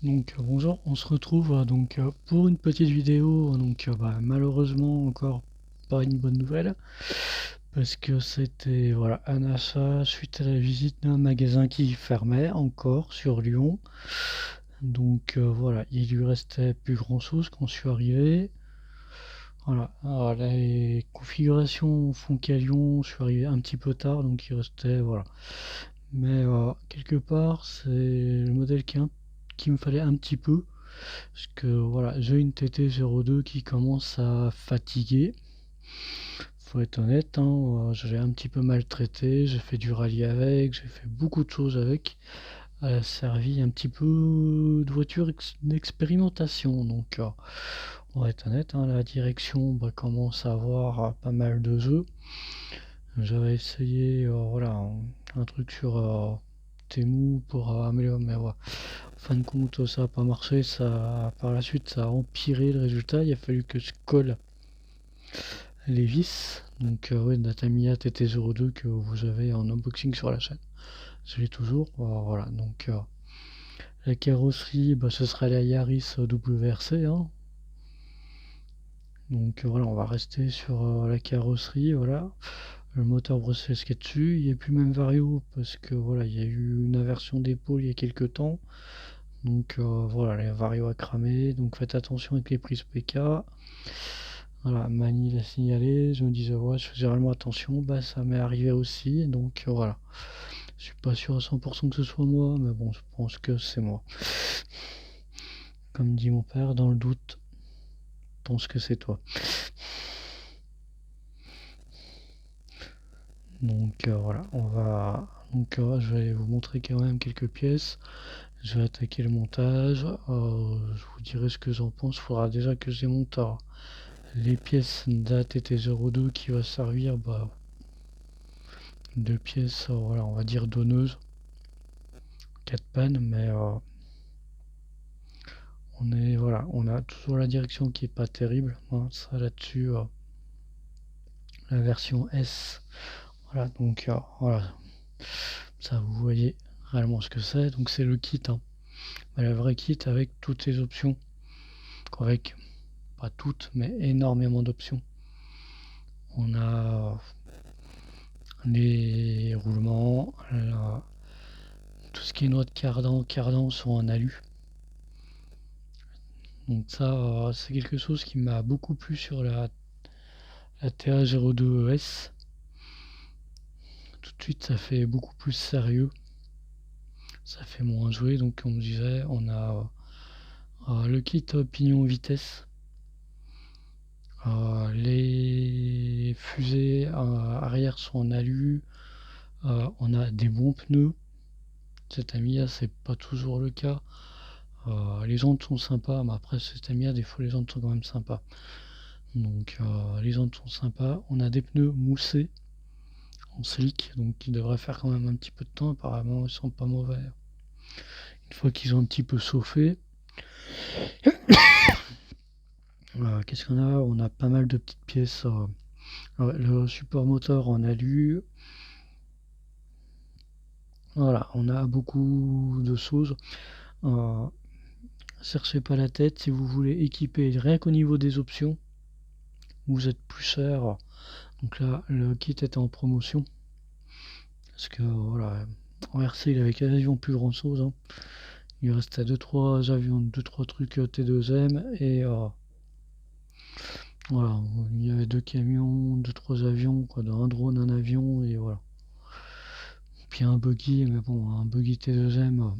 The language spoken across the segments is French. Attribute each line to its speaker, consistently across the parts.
Speaker 1: Bonjour, on se retrouve pour une petite vidéo. Malheureusement encore pas une bonne nouvelle parce que c'était voilà un achat suite à la visite d'un magasin qui fermait encore sur Lyon. Voilà, il lui restait plus grand chose quand je suis arrivé. Voilà, alors, les configurations font qu'à Lyon, je suis arrivé un petit peu tard donc il restait voilà. Mais quelque part c'est le modèle qui me fallait un petit peu. Parce que voilà, j'ai une TT02 qui commence à fatiguer. Faut être honnête, hein, je l'ai un petit peu maltraité, j'ai fait du rallye avec, j'ai fait beaucoup de choses avec. Elle a servi un petit peu de voiture d'expérimentation. On va être honnête, hein, la direction commence à avoir pas mal de jeux. J'avais essayé voilà, un truc sur Temu pour améliorer, mais voilà. En fin de compte, ça n'a pas marché. Par la suite, ça a empiré le résultat. Il a fallu que je colle les vis. Ouais, Datamiya TT02 que vous avez en unboxing sur la chaîne. Je l'ai toujours. Voilà. La carrosserie, ce sera la Yaris WRC, hein. Voilà, on va rester sur la carrosserie. Voilà. Le moteur brossé ce qu'il y a dessus. Il n'y a plus même Vario parce que voilà, il y a eu une inversion d'épaule il y a quelques temps. Voilà, les Vario a cramé. Donc faites attention avec les prises PK. Voilà, Mani l'a signalé. Je me disais, ouais, je faisais vraiment attention. Ça m'est arrivé aussi. Voilà. Je suis pas sûr à 100% que ce soit moi, mais bon, je pense que c'est moi. Comme dit mon père, dans le doute, je pense que c'est toi. Voilà, je vais vous montrer quand même quelques pièces. Je vais attaquer le montage. Je vous dirai ce que j'en pense. Il faudra déjà que je démonte les pièces d'ATT02 qui va servir de pièces, voilà, on va dire donneuses. 4 pannes, mais voilà, on a toujours la direction qui est pas terrible, hein, ça là-dessus, la version S. Voilà, voilà, ça vous voyez réellement ce que c'est. Donc c'est le kit, hein. Le vrai kit avec toutes les options, avec pas toutes, mais énormément d'options. On a les roulements, tout ce qui est noix de cardan sont en alu. Donc ça, c'est quelque chose qui m'a beaucoup plu sur la TA02ES. Tout de suite, ça fait beaucoup plus sérieux, ça fait moins jouer. Donc on disait, on a le kit pignon vitesse, les fusées arrière sont en alu, on a des bons pneus. Cette Amiga, c'est pas toujours le cas. Les jantes sont sympas, mais après cette Amiga, des fois les jantes sont quand même sympas. Les jantes sont sympas. On a des pneus moussés en slick, donc qui devraient faire quand même un petit peu de temps. Apparemment, ils sont pas mauvais. Une fois qu'ils ont un petit peu chauffé, qu'est-ce qu'on a? On a pas mal de petites pièces. Le support moteur en alu. Voilà, on a beaucoup de choses. Euh, Cherchez pas la tête si vous voulez équiper rien qu'au niveau des options. Vous êtes plus cher. Donc là, le kit était en promotion. Parce que voilà, en RC, il avait quasiment plus grand chose, hein. Il restait 2-3 avions, 2-3 trucs T2M et voilà, il y avait 2 camions, 2-3 avions, quoi, un drone, un avion et voilà. Puis un buggy, mais bon, un buggy T2M,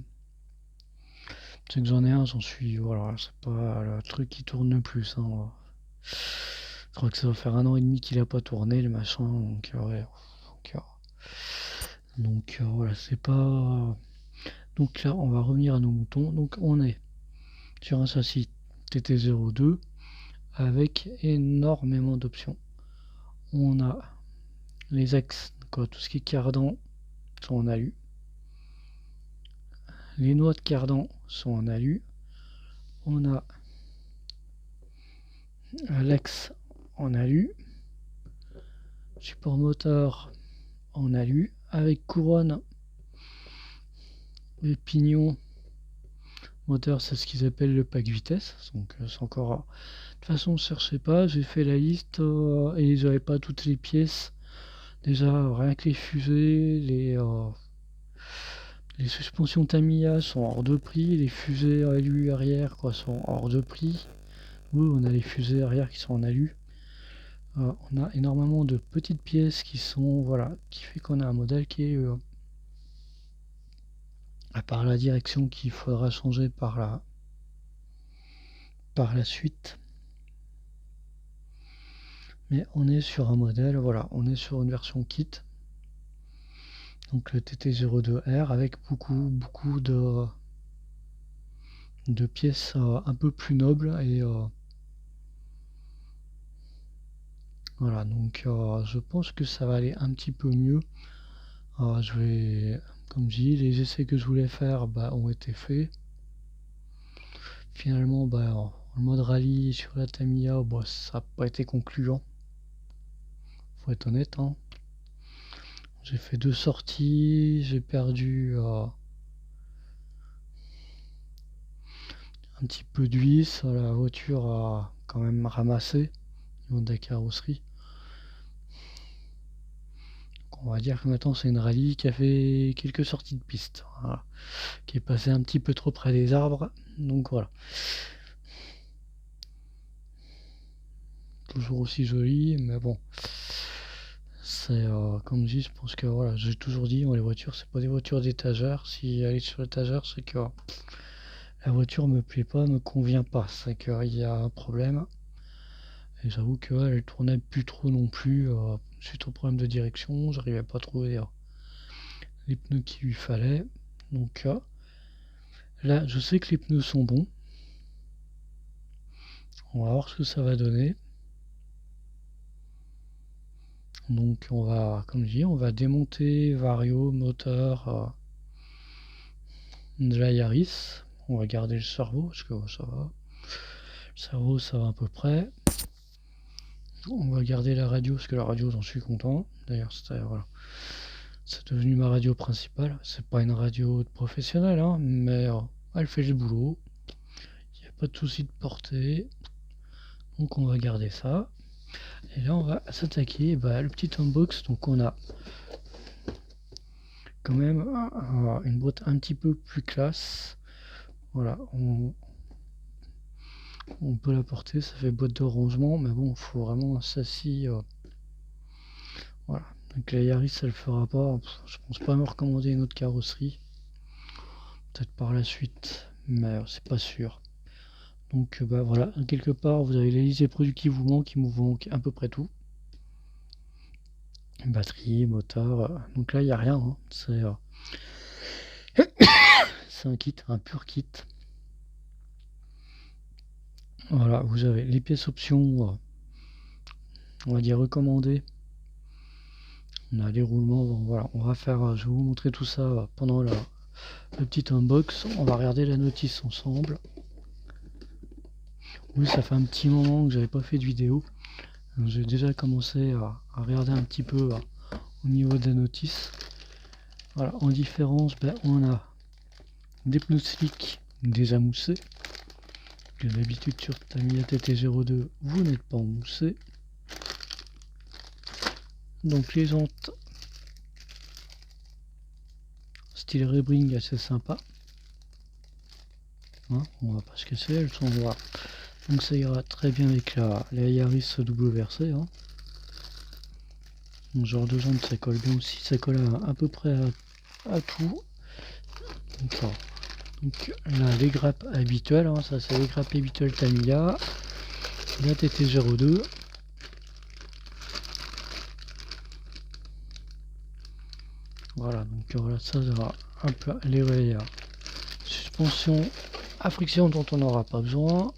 Speaker 1: c'est que j'en ai un, j'en suis, voilà, c'est pas le truc qui tourne le plus, hein. Je crois que ça va faire 1 an et demi qu'il a pas tourné le machin, donc ouais. Donc, voilà, c'est pas. Donc là, on va revenir à nos moutons. Donc on est sur un châssis TT02 avec énormément d'options. On a les axes, quoi, tout ce qui est cardan sont en alu. Les noix de cardan sont en alu. On a l'axe en alu. Support moteur en alu avec couronne et pignon Moteur, c'est ce qu'ils appellent le pack vitesse, donc c'est encore... De toute façon, ne cherchez pas, j'ai fait la liste et j'avais pas toutes les pièces. Déjà, rien que les fusées, les suspensions Tamiya sont hors de prix, les fusées alu arrière sont hors de prix. Oui, on a les fusées arrière qui sont en alu. On a énormément de petites pièces qui sont, voilà, qui fait qu'on a un modèle qui est, à part la direction qu'il faudra changer par la suite. Mais on est sur un modèle, voilà, on est sur une version kit. Donc le TT02R avec beaucoup de pièces un peu plus nobles et voilà, donc je pense que ça va aller un petit peu mieux. Je vais, comme je dis, les essais que je voulais faire ont été faits. Finalement, le mode rallye sur la Tamiya, ça n'a pas été concluant. Faut être honnête, hein. J'ai fait 2 sorties, j'ai perdu un petit peu d'huile, la voiture a quand même ramassé au niveau de la carrosserie. Donc on va dire que maintenant c'est une rallye qui a fait quelques sorties de piste, voilà, qui est passée un petit peu trop près des arbres, donc voilà. Toujours aussi joli, mais bon, c'est comme je dis, je pense que voilà, j'ai toujours dit, les voitures c'est pas des voitures d'étagère. Si elle est sur l'étagère, c'est que la voiture me plaît pas, me convient pas, c'est qu'il y a un problème. Et j'avoue qu'elle tournait plus trop non plus, suite au problème de direction, j'arrivais pas à trouver les pneus qu'il lui fallait. Donc là, je sais que les pneus sont bons. On va voir ce que ça va donner. Donc on va, comme je dis, on va démonter Vario, moteur de la Yaris. On va garder le cerveau, parce que ça va. Le cerveau, ça va à peu près. On va garder la radio, parce que la radio, j'en suis content. D'ailleurs, voilà. C'est devenu ma radio principale. C'est pas une radio professionnelle, hein, mais elle fait le boulot. Il n'y a pas de souci de portée. Donc on va garder ça. Et là on va s'attaquer le petit unbox. Donc on a quand même une boîte un petit peu plus classe. Voilà, on peut la porter, ça fait boîte de rangement, mais bon, il faut vraiment un châssis. Voilà. Donc la Yaris, ça le fera pas. Je pense pas me recommander une autre carrosserie. Peut-être par la suite, mais c'est pas sûr. Donc voilà, quelque part vous avez les listes des produits qui vous manquent, il vous manque à peu près tout. Batterie, moteur, donc là il n'y a rien, hein. C'est un kit, un pur kit. Voilà, vous avez les pièces options, on va dire recommandées. On a les roulements, bon, voilà, on va faire, je vais vous montrer tout ça pendant le petit unbox. On va regarder la notice ensemble. Oui, ça fait un petit moment que j'avais pas fait de vidéo. J'ai déjà commencé à regarder un petit peu au niveau des notices. Voilà, en différence, on a des pneus slick déjà moussés. D'habitude sur Tamiya TT02, vous n'êtes pas moussé. Donc les jantes style Rebring assez sympa. Hein, on va pas se casser, elles sont noires. Donc ça ira très bien avec la Yaris WRC. Hein. Donc, genre de jante ça colle bien aussi, ça colle à peu près à tout. Donc là les grappes habituelles, hein, ça c'est les grappes habituelles Tamiya. La TT02. Voilà, donc voilà, ça va un peu les suspension à friction dont on n'aura pas besoin.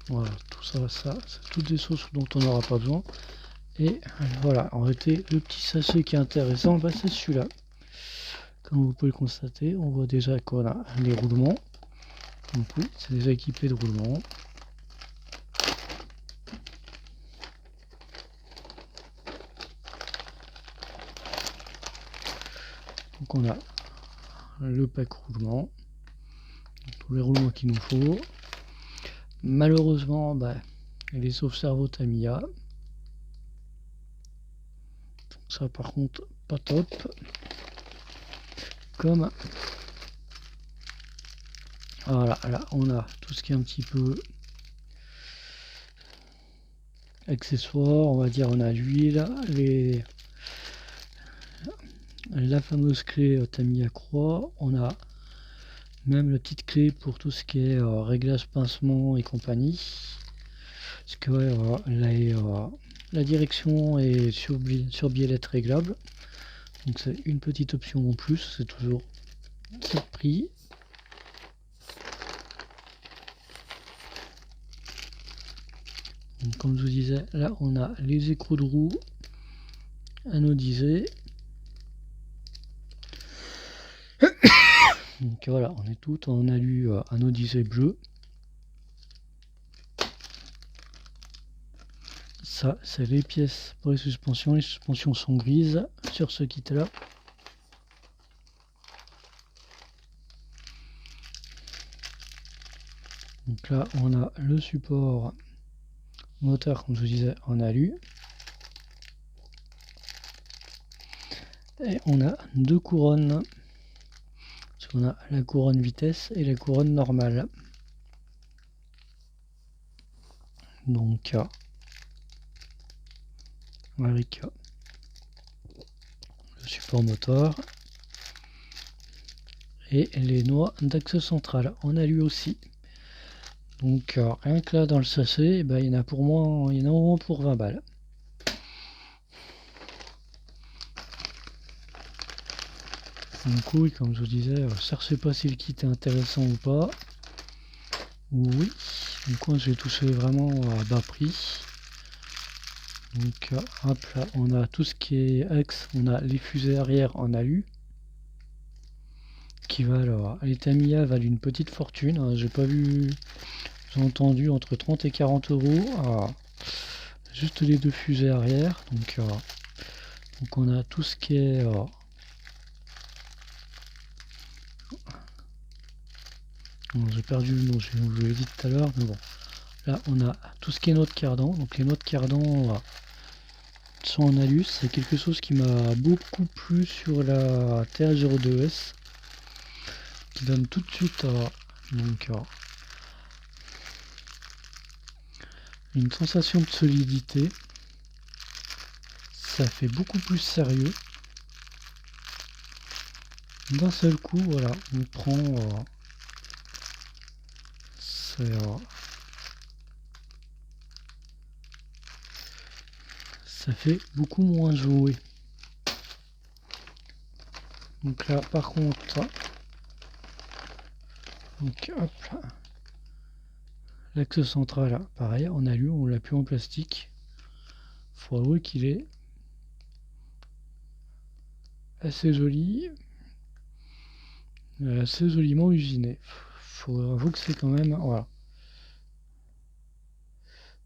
Speaker 1: Voilà, tout ça, c'est toutes des choses dont on n'aura pas besoin. Et voilà, en réalité, le petit sachet qui est intéressant, c'est celui-là. Comme vous pouvez le constater, on voit déjà qu'on a les roulements. Donc oui, c'est déjà équipé de roulements. Donc on a le pack roulement, tous les roulements qu'il nous faut. Malheureusement, les sauve-cerveau Tamiya. Donc ça par contre pas top. Comme voilà, là on a tout ce qui est un petit peu accessoires, on va dire. On a l'huile, la fameuse clé Tamiya croix, on a même la petite clé pour tout ce qui est réglage pincement et compagnie, parce que la direction est sur biellette réglable, donc c'est une petite option en plus, c'est toujours petit prix. Donc, comme je vous disais, là on a les écrous de roue anodisés. Donc voilà, on est tout en alu anodisé bleu. Ça, c'est les pièces pour les suspensions. Les suspensions sont grises sur ce kit là. Donc là, on a le support moteur, comme je vous disais, en alu. Et on a deux couronnes. Parce qu'on a la couronne vitesse et la couronne normale. Donc avec le support moteur et les noix d'axe central en alu aussi. Donc rien que là dans le sachet, il y en a pour moins, il y en a au moins pour 20 balles. Donc oui, comme je vous disais, cherchez pas si le kit est intéressant ou pas. Oui, donc moi j'ai touché vraiment à bas prix. Donc hop là, on a tout ce qui est axe, on a les fusées arrière en alu. Qui valent, les Tamiya valent une petite fortune, hein, j'ai pas vu, j'ai entendu entre 30 et 40 euros. Juste les deux fusées arrière. Donc on a tout ce qui est j'ai perdu le nom, je vous l'ai dit tout à l'heure, mais bon. Là on a tout ce qui est noix de cardan. Donc les noix de cardan sont en alu. C'est quelque chose qui m'a beaucoup plu sur la TA02S, qui donne tout de suite donc une sensation de solidité. Ça fait beaucoup plus sérieux. D'un seul coup, voilà, on prend ça fait beaucoup moins jouer. Donc là, par contre, donc hop là, l'axe central, pareil, en alu, on l'a plus en plastique. Faut avouer qu'il est assez joli, assez joliment usiné. Faut avouer que c'est quand même, voilà,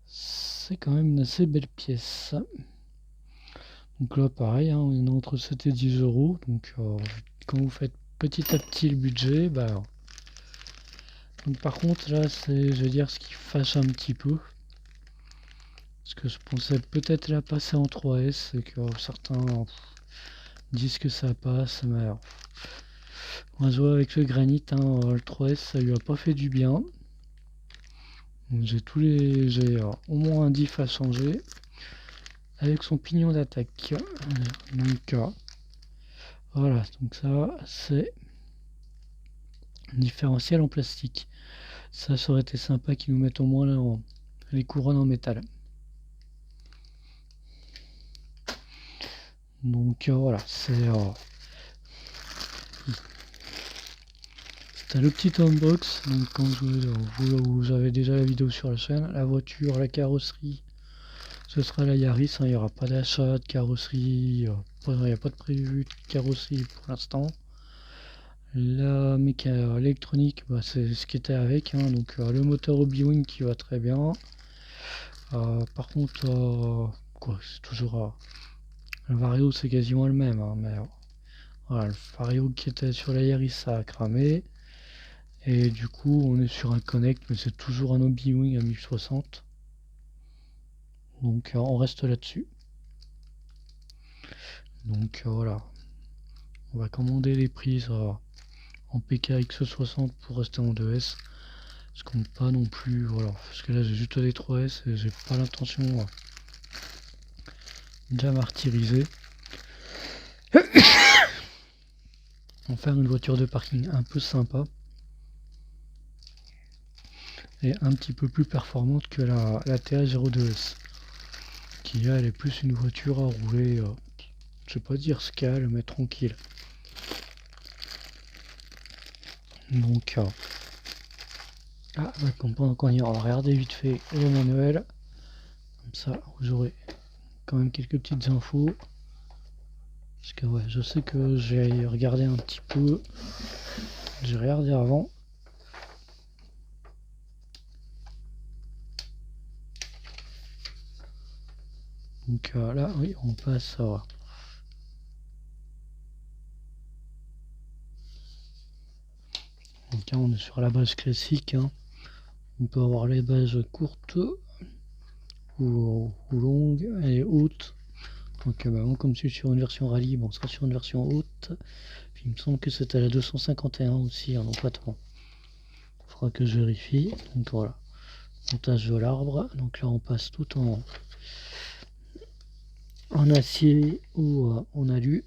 Speaker 1: c'est quand même une assez belle pièce. Donc là, pareil, hein, on est entre 7 et 10 euros. Donc quand vous faites petit à petit le budget, donc par contre là, c'est, je vais dire, ce qui fâche un petit peu. Parce que je pensais peut-être la passer en 3S et que certains disent que ça passe, mais alors, on va jouer avec le granit, hein, le 3S ça lui a pas fait du bien. J'ai au moins un diff à changer avec son pignon d'attaque. Donc voilà, donc ça c'est un différentiel en plastique. Ça aurait été sympa qu'ils nous mettent au moins là, les couronnes en métal. Donc voilà, c'était le petit unbox. Donc quand vous avez déjà la vidéo sur la chaîne, la voiture, la carrosserie, ce sera la Yaris, hein, il n'y aura pas d'achat de carrosserie, il n'y a pas de prévu de carrosserie pour l'instant. La mécanique électronique, c'est ce qui était avec, hein, donc le moteur Obi-Wing qui va très bien. Par contre, c'est toujours le Vario, c'est quasiment le même, hein, mais Voilà, le Fario qui était sur la Yaris ça a cramé. Et du coup, on est sur un Connect, mais c'est toujours un Obi-Wing à 1060. Donc on reste là-dessus. Donc voilà, on va commander les prises en PKX60 pour rester en 2S. Je compte pas non plus, voilà, parce que là j'ai juste des 3S et j'ai pas l'intention de la martyriser. En faire une voiture de parking un peu sympa et un petit peu plus performante que la TA02S, qui là elle est plus une voiture à rouler, je vais pas dire scale, mais tranquille. Donc pendant qu'on y est, on va regarder vite fait le manuel, comme ça vous aurez quand même quelques petites infos. Parce que ouais, je sais que j'ai regardé un petit peu, j'ai regardé avant. Donc là, oui, on passe à... Donc là, on est sur la base classique. Hein. On peut avoir les bases courtes ou longues et hautes. Donc moi, comme je suis sur une version rallye, on sera sur une version haute. Puis, il me semble que c'était la 251 aussi, hein, donc attends. Il faudra que je vérifie. Donc voilà, montage de l'arbre. Donc là, on passe tout en acier ou en alu.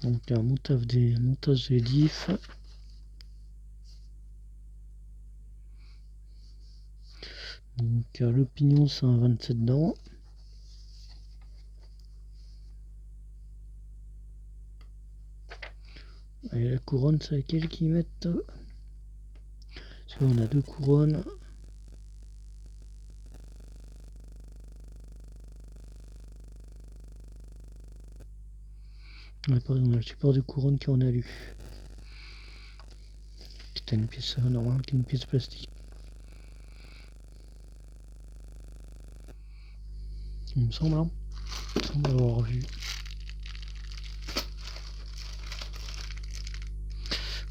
Speaker 1: Donc un montage des diffs. Donc le pignon c'est un 27 dents. Et la couronne c'est laquelle qu'ils mettent? Parce qu'on a deux couronnes. Ouais, pardon, on a le support de couronne qui en a lu. C'était une pièce normale, une pièce plastique. Il me semble, hein. Il me semble avoir vu.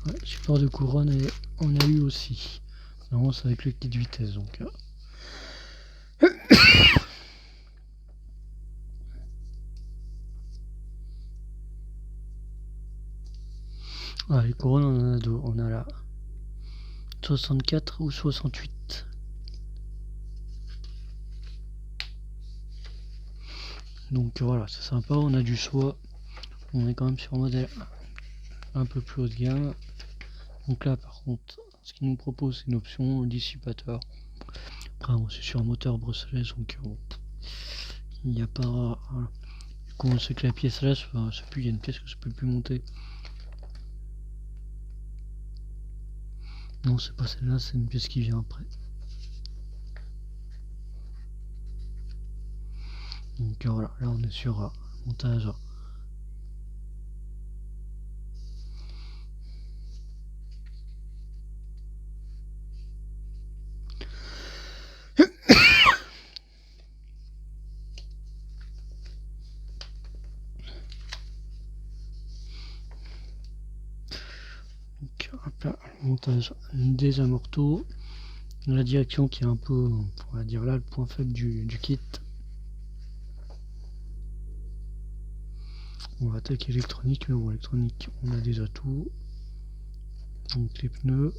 Speaker 1: Ouais, support de couronne et on a eu aussi. Normalement c'est avec le kit de vitesse donc. Ah, les couronnes on en a deux. On a la 64 ou 68. Donc voilà, c'est sympa, on a du choix. On est quand même sur un modèle un peu plus haut de gamme. Donc là par contre, ce qu'il nous propose c'est une option dissipateur. Après on est sur un moteur Brussels donc il n'y a pas... Voilà. Du coup on sait que la pièce là, il y a une pièce que je peux plus monter. Non c'est pas celle-là, c'est une pièce qui vient après. Donc voilà, là on est sur montage. Donc hop là, montage des amortos. La direction qui est un peu, on va dire là, le point faible du kit. On va attaquer l'électronique, mais bon, l'électronique, on a déjà tout. Donc les pneus.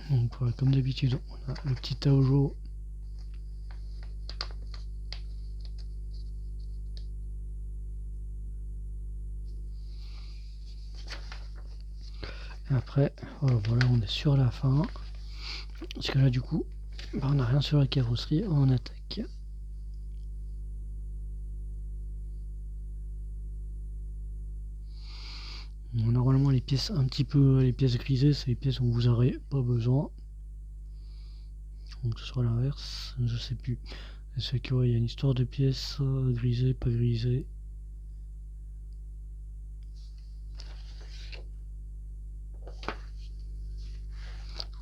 Speaker 1: Donc voilà, comme d'habitude, on a le petit Taojo. Après, voilà, on est sur la fin. Parce que là, du coup, on n'a rien sur la carrosserie, on attaque. Normalement, les pièces un petit peu, les pièces grisées, c'est les pièces dont vous n'aurez pas besoin. Donc ce sera l'inverse, je sais plus. C'est qu'il y a une histoire de pièces grisées, pas grisées.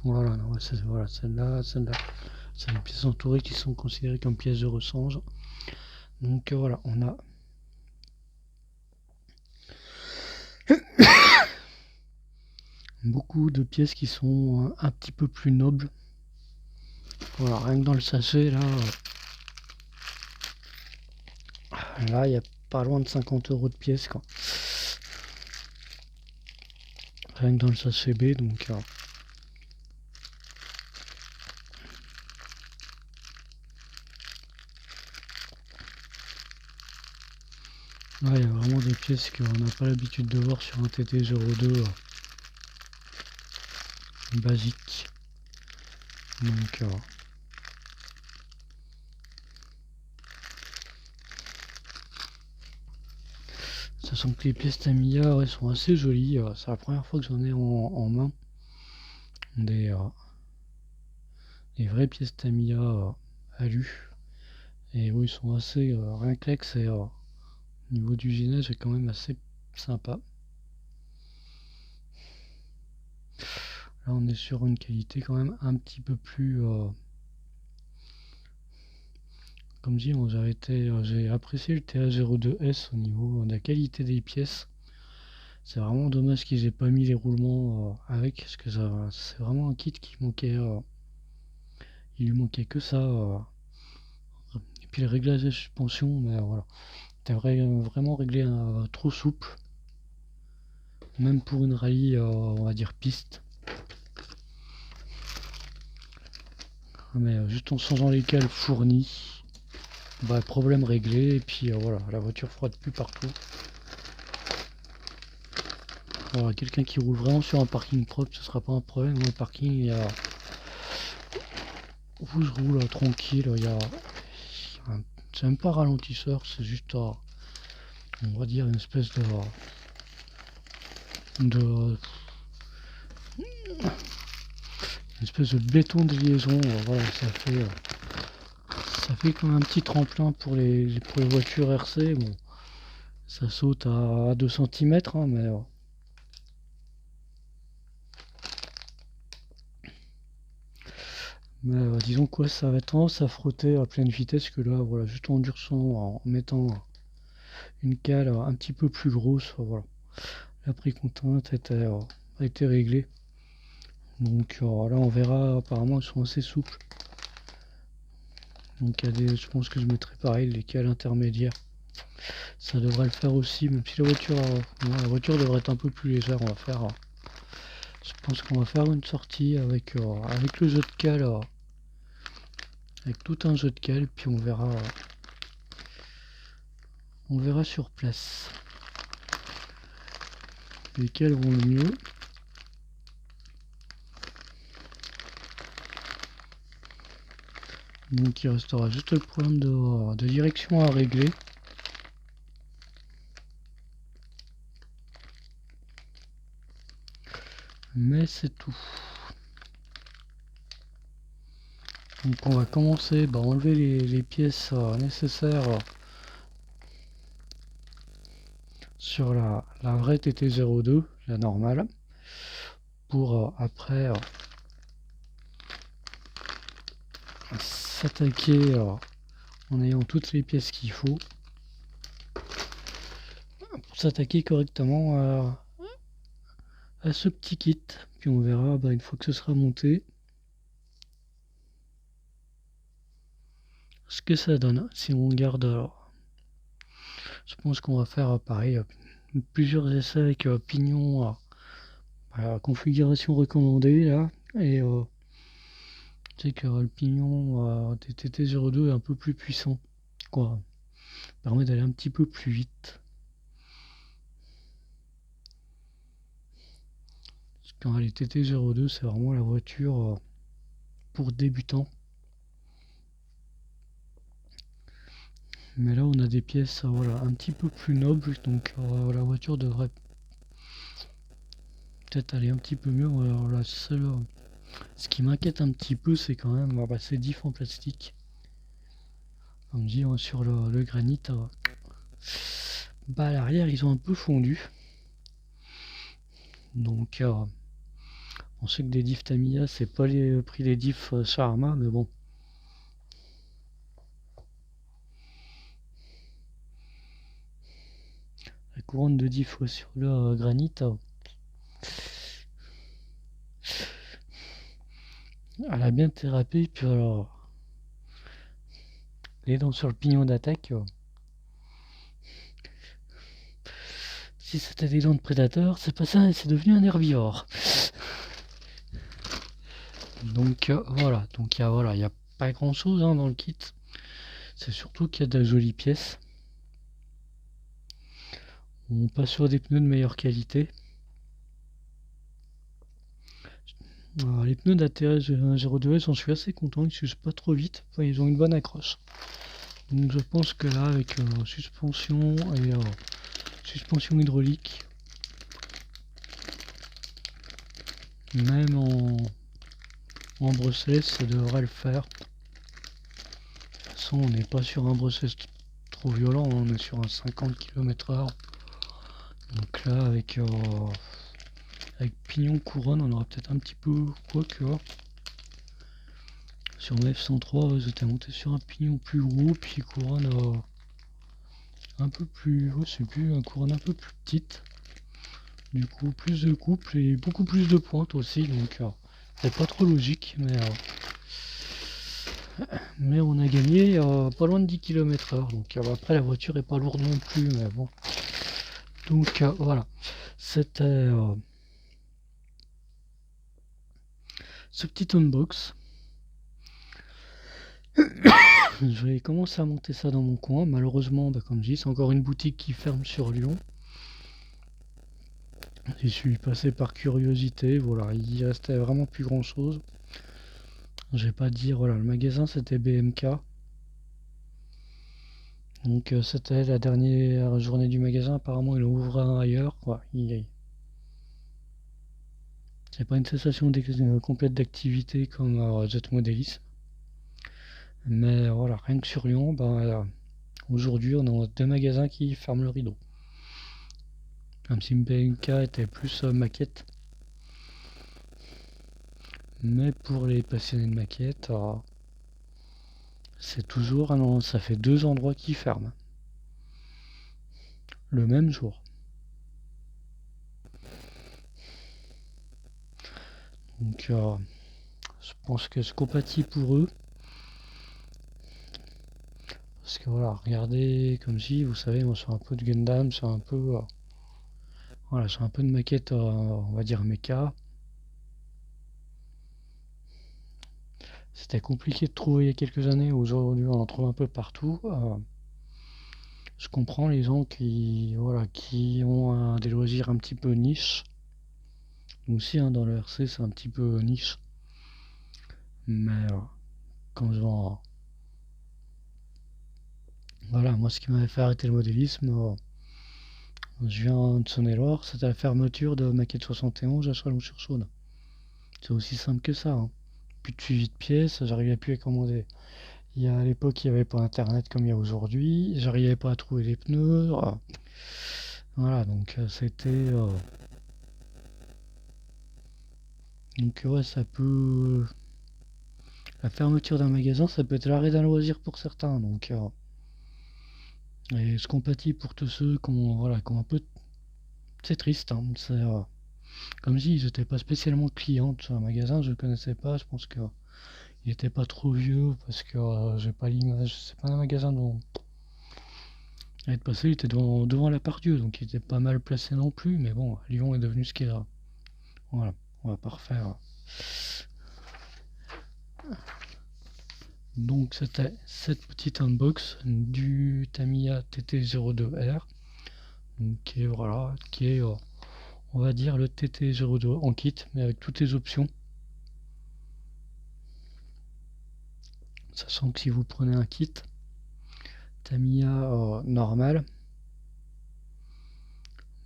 Speaker 1: Voilà, voilà, celle-là. C'est les pièces entourées qui sont considérées comme pièces de rechange. Donc voilà, on a beaucoup de pièces qui sont un petit peu plus nobles. Voilà, rien que dans le sachet, là, il y a pas loin de 50 € de pièces, quoi. Rien que dans le sachet B, donc... là, il y a vraiment des pièces qu'on n'a pas l'habitude de voir sur un TT02 basique. Donc... sachant que les pièces Tamiya ouais, sont assez jolies, c'est la première fois que j'en ai en main. Des vraies pièces Tamiya alu. Et oui, ils sont assez. Rien que l'ex, et au niveau d'usinage, est quand même assez sympa. Là, on est sur une qualité quand même un petit peu plus. Comme dit, j'ai apprécié le TA02S au niveau de la qualité des pièces. C'est vraiment dommage qu'ils aient pas mis les roulements avec, parce que c'est vraiment un kit qui manquait. Il lui manquait que ça. Et puis le réglage de suspension, mais voilà. T'as vraiment réglé trop souple. Même pour une rallye, on va dire piste. Mais juste en changeant les cales fournis, bah, problème réglé. Et puis voilà, la voiture froide plus partout. Voilà, quelqu'un qui roule vraiment sur un parking propre, ce sera pas un problème. Dans le parking, il y a. Où je roule tranquille, il y a. C'est même pas ralentisseur, c'est juste, on va dire, une espèce de une espèce de béton de liaison. Voilà, ça fait comme un petit tremplin pour les voitures RC. Bon, ça saute à 2 cm, hein, mais disons quoi, ça avait tendance à frotter à pleine vitesse que là, voilà, juste en durcissant, en mettant une cale un petit peu plus grosse, voilà. La précontainte a été réglée. Donc là, on verra, apparemment, ils sont assez souples. Donc je pense que je mettrai pareil les cales intermédiaires. Ça devrait le faire aussi, même si la voiture devrait être un peu plus légère. Je pense qu'on va faire une sortie avec le jeu de cale, avec tout un jeu de cale, puis on verra sur place lesquels vont le mieux. Donc il restera juste le problème de direction à régler. Mais c'est tout. Donc on va commencer à enlever les pièces nécessaires sur la vraie TT02, la normale, pour après s'attaquer en ayant toutes les pièces qu'il faut pour s'attaquer correctement à ce petit kit. Puis on verra une fois que ce sera monté ce que ça donne. Si on garde, je pense qu'on va faire pareil, plusieurs essais avec pignon configuration recommandée là. Et tu sais que le pignon des TT02 est un peu plus puissant, quoi. Permet d'aller un petit peu plus vite. Quand les TT02, c'est vraiment la voiture pour débutants. Mais là, on a des pièces voilà, un petit peu plus nobles, donc la voiture devrait peut-être aller un petit peu mieux. Alors, ce qui m'inquiète un petit peu, c'est quand même ces diffs en plastique. Comme dit sur le granit, à l'arrière, ils ont un peu fondu. Donc, on sait que des diffs Tamiya, c'est pas les prix des diffs Sharma, mais bon. La couronne de diff sur le granit, elle a bien thérapé, puis alors les dents sur le pignon d'attaque, si c'était des dents de prédateur, c'est pas ça, c'est devenu un herbivore. Donc voilà, donc il y a pas grand chose dans le kit. C'est surtout qu'il y a de jolies pièces. On passe sur des pneus de meilleure qualité. Alors, les pneus d'ATS 02S, j'en suis assez content, ils s'usent pas trop vite, enfin, ils ont une bonne accroche. Donc je pense que là, avec suspension et suspension hydraulique, même en Bruxelles, ça devrait le faire. De toute façon, on n'est pas sur un Bruxelles trop violent, on est sur un 50 km/h. Donc là, avec pignon couronne, on aura peut-être un petit peu quoi que. Sur ma F103, j'étais monté sur un pignon plus gros, puis couronne un peu plus. Ouais, c'est plus un couronne un peu plus petite. Du coup, plus de couple et beaucoup plus de pointe aussi, donc c'est pas trop logique, mais on a gagné pas loin de 10 km/h, donc après la voiture est pas lourde non plus, mais bon. Donc voilà, c'était ce petit unbox. Je vais commencer à monter ça dans mon coin. Malheureusement, comme je dis, c'est encore une boutique qui ferme sur Lyon. J'y suis passé par curiosité, voilà, il restait vraiment plus grand chose. Je vais pas dire, voilà, le magasin c'était BMK. Donc c'était la dernière journée du magasin, apparemment il ouvre un ailleurs, quoi. C'est pas une cessation complète d'activité comme Jet Modelis. Mais voilà, rien que sur Lyon, aujourd'hui on a deux magasins qui ferment le rideau. Comme si BMK était plus maquette. Mais pour les passionnés de maquette, c'est toujours ça fait deux endroits qui ferment. Le même jour. Donc je pense que c'est compatible pour eux. Parce que voilà, regardez comme si, vous savez, moi c'est un peu de Gundam, c'est un peu. Voilà, c'est un peu de maquette, on va dire mecha. C'était compliqué de trouver il y a quelques années, aujourd'hui on en trouve un peu partout. Je comprends les gens qui ont des loisirs un petit peu niche. Nous aussi, dans le RC, c'est un petit peu niche. Mais quand voilà, moi ce qui m'avait fait arrêter le modélisme, je viens de Saône-et-Loire, c'était la fermeture de Maquette 71 à Chalon-sur-Saône. C'est aussi simple que ça. Plus de suivi de pièces, j'arrivais plus à commander. À l'époque, il n'y avait pas internet comme il y a aujourd'hui, j'arrivais pas à trouver les pneus. Voilà, donc c'était. Donc ouais, ça peut. La fermeture d'un magasin, ça peut être l'arrêt d'un loisir pour certains. Donc. Et c'est compatible pour tous ceux qui ont un peu. C'est triste, hein. Comme si ils n'étaient pas spécialement clients de un magasin, je ne connaissais pas, je pense qu'il n'était pas trop vieux parce que j'ai pas l'image, c'est pas un magasin dont à être passé, il était devant la Pardieu, donc il était pas mal placé non plus, mais bon, Lyon est devenu ce qu'il a. Voilà, on va pas refaire. Donc c'était cette petite unbox du Tamiya TT02R, qui est on va dire le TT02 en kit, mais avec toutes les options. Sachant que si vous prenez un kit Tamiya normal,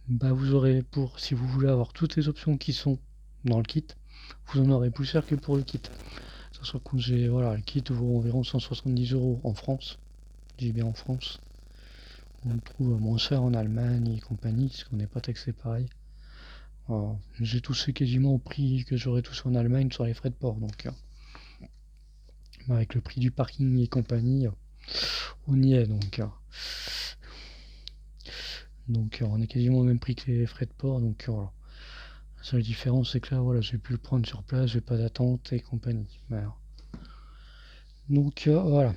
Speaker 1: bah vous aurez si vous voulez avoir toutes les options qui sont dans le kit, vous en aurez plus cher que pour le kit. Sachant que voilà, le kit vaut environ 170 € en France. Je dis bien en France. On le trouve moins cher en Allemagne et compagnie, parce qu'on n'est pas taxé pareil. J'ai touché quasiment au prix que j'aurais touché en Allemagne sur les frais de port, donc avec le prix du parking et compagnie, on y est, donc on est quasiment au même prix que les frais de port, donc voilà. La seule différence c'est que là voilà, j'ai pu le prendre sur place, j'ai pas d'attente et compagnie. Voilà. Donc voilà.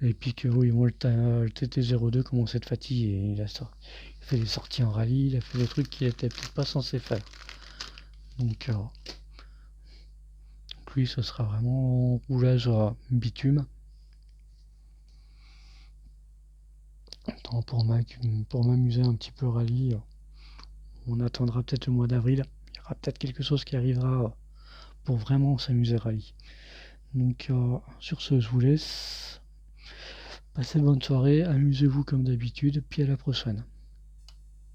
Speaker 1: Et puis que oui, moi le TT02 commence à être fatigué, il fait des sorties en rallye, il a fait des trucs qu'il était peut-être pas censé faire. Donc lui ce sera vraiment roulage à bitume. Pour m'amuser un petit peu au rallye, on attendra peut-être le mois d'avril. Il y aura peut-être quelque chose qui arrivera pour vraiment s'amuser au rallye. Donc sur ce, je vous laisse. Passez de bonne soirée, amusez-vous comme d'habitude, puis à la prochaine.